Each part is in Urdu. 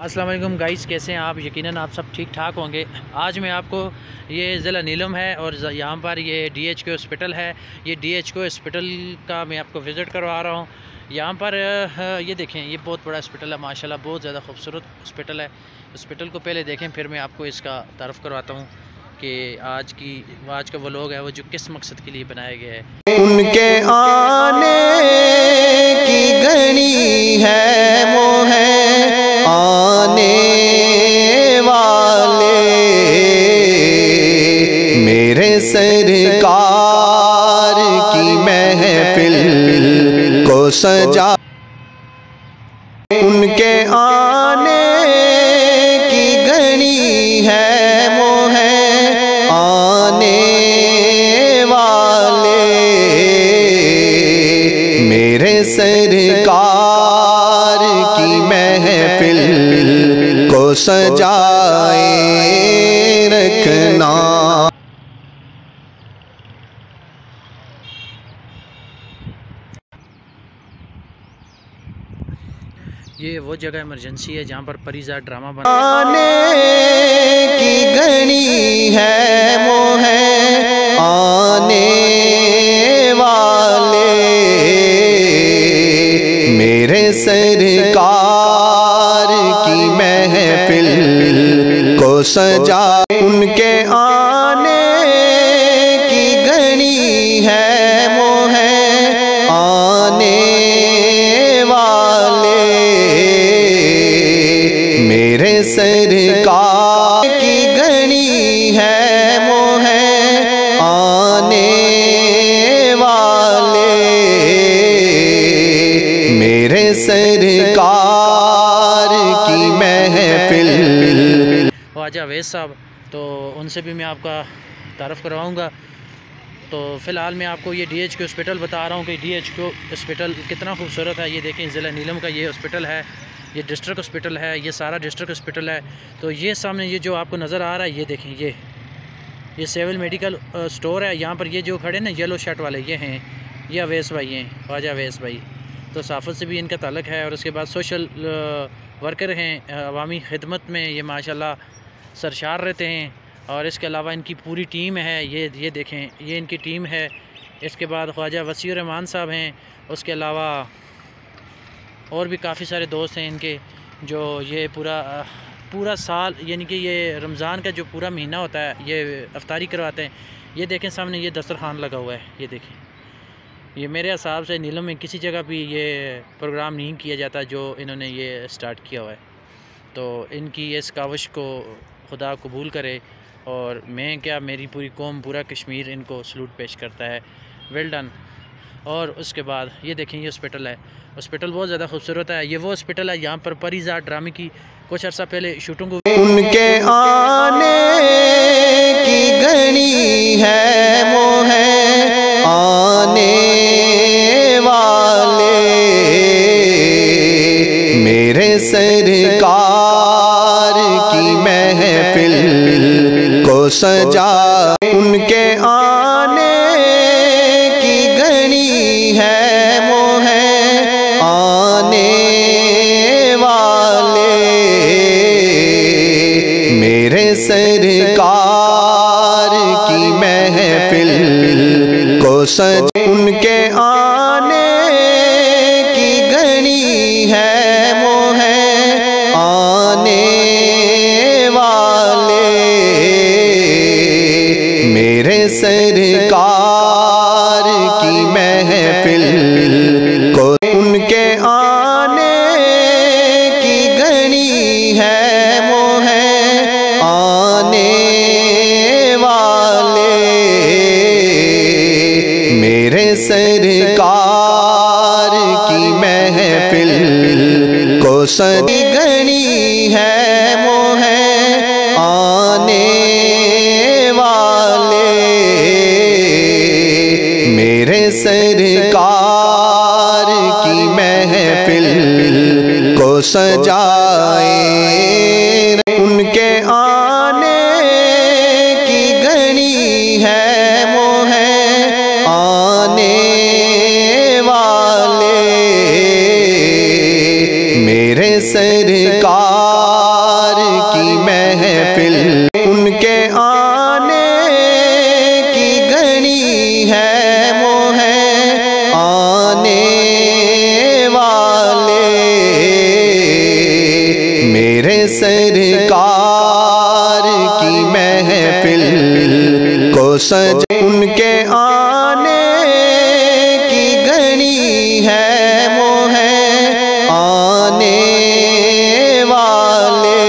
السلام علیکم گائز، کیسے ہیں آپ؟ یقیناً آپ سب ٹھیک ٹھاک ہوں گے۔ آج میں آپ کو یہ ضلع نیلم ہے اور یہاں پر یہ ڈی ایچ کے ہاسپٹل ہے۔ یہ ڈی ایچ کے ہاسپٹل کا میں آپ کو وزٹ کروا رہا ہوں۔ یہاں پر یہ دیکھیں، یہ بہت بڑا ہاسپٹل ہے، ماشاءاللہ بہت زیادہ خوبصورت ہاسپٹل ہے۔ ہاسپٹل کو پہلے دیکھیں، پھر میں آپ کو اس کا تعارف کرواتا ہوں کہ آج کا وہ لوگ ہے وہ جو کس مقصد کے لیے بنایا گیا ہے۔ ان کے آنے کی گھڑی ہے، وہ ہے آنے والے میرے سرکار کی محفل کو سجا۔ ان کے آنے کی گھڑی ہے، وہ ہے آنے والے میرے سرکار کی محفل کو سجائے رکھنا۔ یہ وہ جگہ ایمرجنسی ہے جہاں پر پریزا ڈرامہ آنے کی گھڑی ہے، وہ ہے آنے والے میرے سرکار کی محفل کو سجا۔ ان کے آنے کی گھڑی ہے، وہ ہے آنے والے میرے سرکار کی گھڑی ہے، وہ ہے آنے والے میرے سرکار کی محفل۔ خواجہ اویس صاحب، تو ان سے بھی میں آپ کا تعارف کرواؤں گا۔ تو فی الحال میں آپ کو یہ ڈی ایچ کے ہاسپٹل بتا رہا ہوں کہ ڈی ایچ کے ہاسپٹل کتنا خوبصورت ہے۔ یہ دیکھیں، ضلع نیلم کا یہ ہاسپٹل ہے، یہ ڈسٹرکٹ ہاسپٹل ہے، یہ سارا ڈسٹرکٹ ہاسپٹل ہے۔ تو یہ سامنے یہ جو آپ کو نظر آ رہا ہے، یہ دیکھیں، یہ سیول میڈیکل سٹور ہے۔ یہاں پر یہ جو کھڑے نا یلو شرٹ والے، یہ ہیں، یہ اویس بھائی ہیں، خواجہ اویس بھائی۔ تو صحافت سے بھی ان کا تعلق ہے، اور اس کے بعد سوشل ورکر ہیں، عوامی خدمت میں یہ ماشاءاللہ سرشار رہتے ہیں۔ اور اس کے علاوہ ان کی پوری ٹیم ہے، یہ دیکھیں، یہ ان کی ٹیم ہے۔ اس کے بعد خواجہ وسیع الرحمان صاحب ہیں۔ اس کے علاوہ اور بھی کافی سارے دوست ہیں ان کے، جو یہ پورا سال، یعنی کہ یہ رمضان کا جو پورا مہینہ ہوتا ہے، یہ افطاری کرواتے ہیں۔ یہ دیکھیں سامنے یہ دسترخوان لگا ہوا ہے، یہ دیکھیں۔ یہ میرے حساب سے نیلم میں کسی جگہ بھی یہ پروگرام نہیں کیا جاتا جو انہوں نے یہ سٹارٹ کیا ہوا ہے۔ تو ان کی اس کاوش کو خدا قبول کرے، اور میں کیا، میری پوری قوم، پورا کشمیر ان کو سلوٹ پیش کرتا ہے۔ Well done. اور اس کے بعد یہ دیکھیں، یہ ہاسپٹل ہے، ہاسپٹل بہت زیادہ خوبصورت ہے۔ یہ وہ ہاسپٹل ہے یہاں پر پریزا ڈرامے کی کچھ عرصہ پہلے شوٹنگ ہوئی۔ ان کے آنے کی گھڑی ہے، وہ ہے آنے والے میرے سرکار کی محفل کو سجا۔ ان کے آنے کی گھڑی ہے، وہ ہے آنے والے میرے سرکار کی محفل کو سجا۔ ان کے آنے کی گھڑی ہے، وہ ہے آنے والے میرے سرکار کی محفل کو۔ ان کے آنے کی گھڑی ہے، وہ ہے آنے والے میرے سرکار کی محفل کو سجی گھڑی ہے، وہ ہے آنے والے میرے سرکار کی محفل کو سجائے۔ ان کے آنے کی گھڑی ہے، وہ ہے آنے والے میرے سرکار سجے ان کے آنے کی گھڑی ہے، وہ ہے آنے والے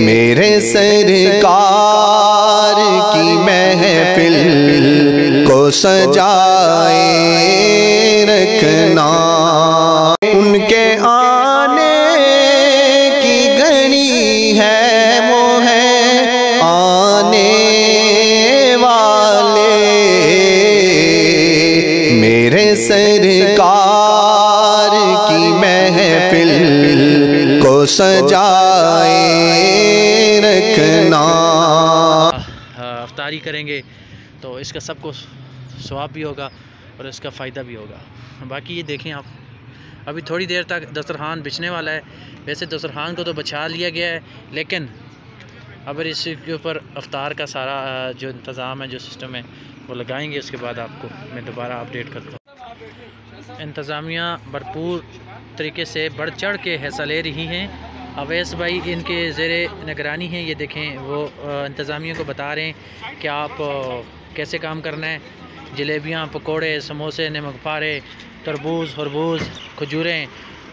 میرے سرکار کی محفل کو سجائے رکھنا، ان کے آنے کی گھڑی ہے، وہ ہے آنے والے میرے سرکار کی محفل کو سجائے رکھنا۔ افطاری کریں گے تو اس کا سب کو ثواب بھی ہوگا اور اس کا فائدہ بھی ہوگا۔ باقی یہ دیکھیں آپ، ابھی تھوڑی دیر تک دسترخوان بچھنے والا ہے۔ ویسے دسترخوان کو تو بچھا لیا گیا ہے، لیکن اگر اس کے اوپر افطار کا سارا جو انتظام ہے، جو سسٹم ہے، وہ لگائیں گے، اس کے بعد آپ کو میں دوبارہ اپڈیٹ کرتا ہوں۔ انتظامیہ بھرپور طریقے سے بڑھ چڑھ کے حصہ لے رہی ہیں۔ اویس بھائی ان کے زیر نگرانی ہیں، یہ دیکھیں وہ انتظامیہ کو بتا رہے ہیں کہ آپ کیسے کام کرنا ہے۔ جلیبیاں، پکوڑے، سموسے، نمک پارے، تربوز، خربوز، کھجوریں،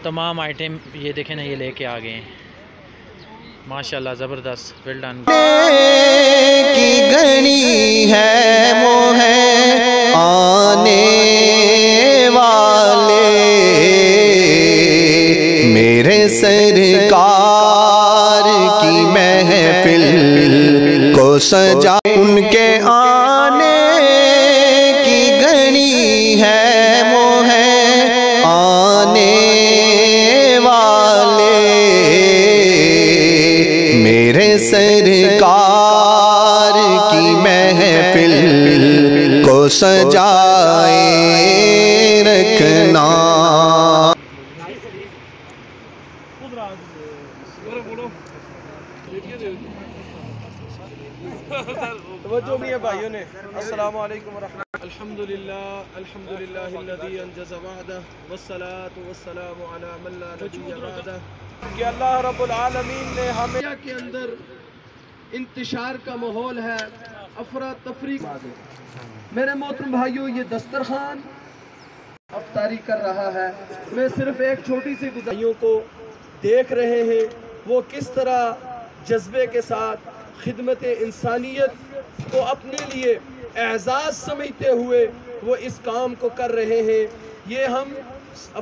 تمام آئٹم یہ دیکھیں نا، یہ لے کے آ گئے ہیں۔ ماشاءاللہ زبردست، ویل ڈن۔ کی گھڑی ہے، وہ ہے آنے والے میرے سرکار کی محفل کو سجا، ان کے آنے کی گھڑی ہے، وہ ہے آنے والے میرے سرکار کی محفل کو سجائے رکھنا۔ توجہ بھی ہے بھائیوں نے۔ السلام علیکم ورحمۃ اللہ۔ الحمدللہ الذی انجز وعدہ والصلاة والسلام علی من لا نبی بعدہ، کہ اللہ رب العالمین نے ہمیں کے اندر انتشار کا ماحول ہے، افراتفری۔ میرے محترم بھائیوں، یہ دسترخوان افطاری کر رہا ہے۔ میں صرف ایک چھوٹی سی گزارشوں کو دیکھ رہے ہیں، وہ کس طرح جذبے کے ساتھ خدمت انسانیت کو اپنے لیے اعزاز سمجھتے ہوئے وہ اس کام کو کر رہے ہیں۔ یہ ہم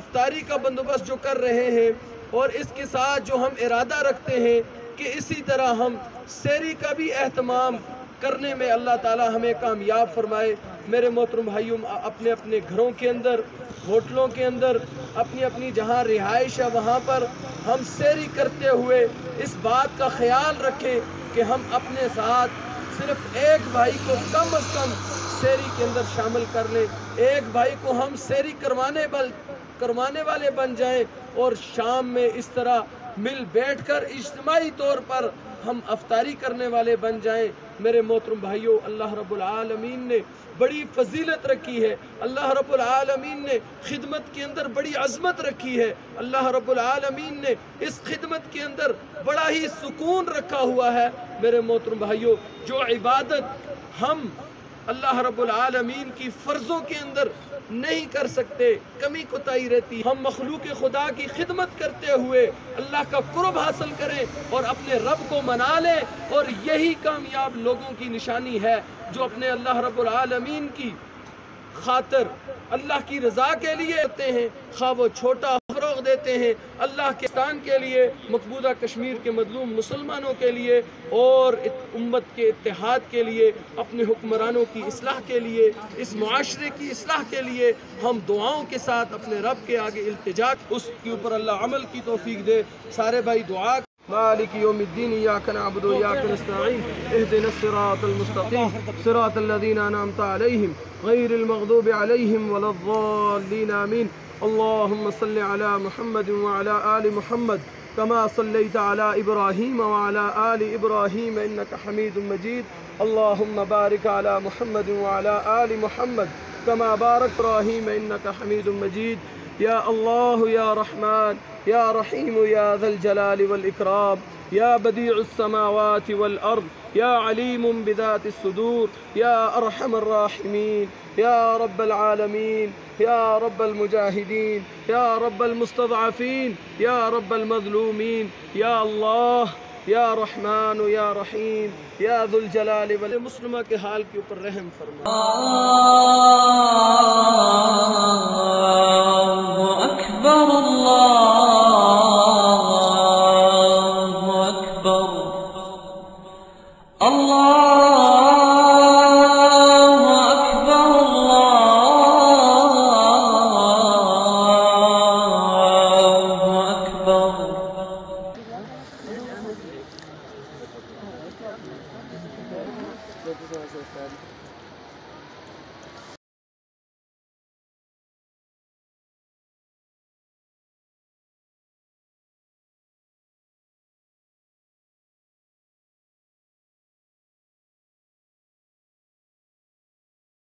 افطاری کا بندوبست جو کر رہے ہیں، اور اس کے ساتھ جو ہم ارادہ رکھتے ہیں کہ اسی طرح ہم سحری کا بھی اہتمام کرنے میں اللہ تعالی ہمیں کامیاب فرمائے۔ میرے محترم بھائیوں، اپنے اپنے گھروں کے اندر، ہوٹلوں کے اندر، اپنی اپنی جہاں رہائش ہے، وہاں پر ہم سحری کرتے ہوئے اس بات کا خیال رکھیں کہ ہم اپنے ساتھ صرف ایک بھائی کو کم از کم سحری کے اندر شامل کر لیں، ایک بھائی کو ہم سحری کروانے والے بن جائیں، اور شام میں اس طرح مل بیٹھ کر اجتماعی طور پر ہم افطاری کرنے والے بن جائیں۔ میرے محترم بھائیوں، اللہ رب العالمین نے بڑی فضیلت رکھی ہے، اللہ رب العالمین نے خدمت کے اندر بڑی عظمت رکھی ہے، اللہ رب العالمین نے اس خدمت کے اندر بڑا ہی سکون رکھا ہوا ہے۔ میرے محترم بھائیوں، جو عبادت ہم اللہ رب العالمین کی فرضوں کے اندر نہیں کر سکتے، کمی کوتاہی رہتی، ہم مخلوق خدا کی خدمت کرتے ہوئے اللہ کا قرب حاصل کریں اور اپنے رب کو منا لیں، اور یہی کامیاب لوگوں کی نشانی ہے جو اپنے اللہ رب العالمین کی خاطر اللہ کی رضا کے لیے ہوتے ہیں، خواہ وہ چھوٹا فروغ دیتے ہیں اللہ کے پاکستان کے لیے، مقبوضہ کشمیر کے مظلوم مسلمانوں کے لیے، اور امت کے اتحاد کے لیے، اپنے حکمرانوں کی اصلاح کے لیے، اس معاشرے کی اصلاح کے لیے ہم دعاؤں کے ساتھ اپنے رب کے آگے التجا، اس کے اوپر اللہ عمل کی توفیق دے۔ سارے بھائی دعا۔ مالک یوم الدین، ایاک نعبد و ایاک نستعین، اہدنا الصراط المستقیم، صراط الذین انعمت علیہم غیر المغضوب علیہم ولا الضالین، آمین۔ اللہم صل علی محمد وعلی آل محمد کما صلیت علی ابراہیم وعلی آل ابراہیم انک حمید مجید۔ اللہم بارک علی محمد وعلی آل محمد کما بارک ابراہیم انک حمید مجید۔ یا اللہ یا رحمان یا رحیم یا ذا الجلال والإکرام یا بدیع السماوات والأرض یا علیم بذات الصدور یا ارحم الراحمین یا رب العالمین یا رب المجاہدین یا رب المستضعفین یا رب المظلومین یا اللہ یا رحمان یا رحیم یا ذو الجلال مسلمہ کے حال کے اوپر رحم فرما.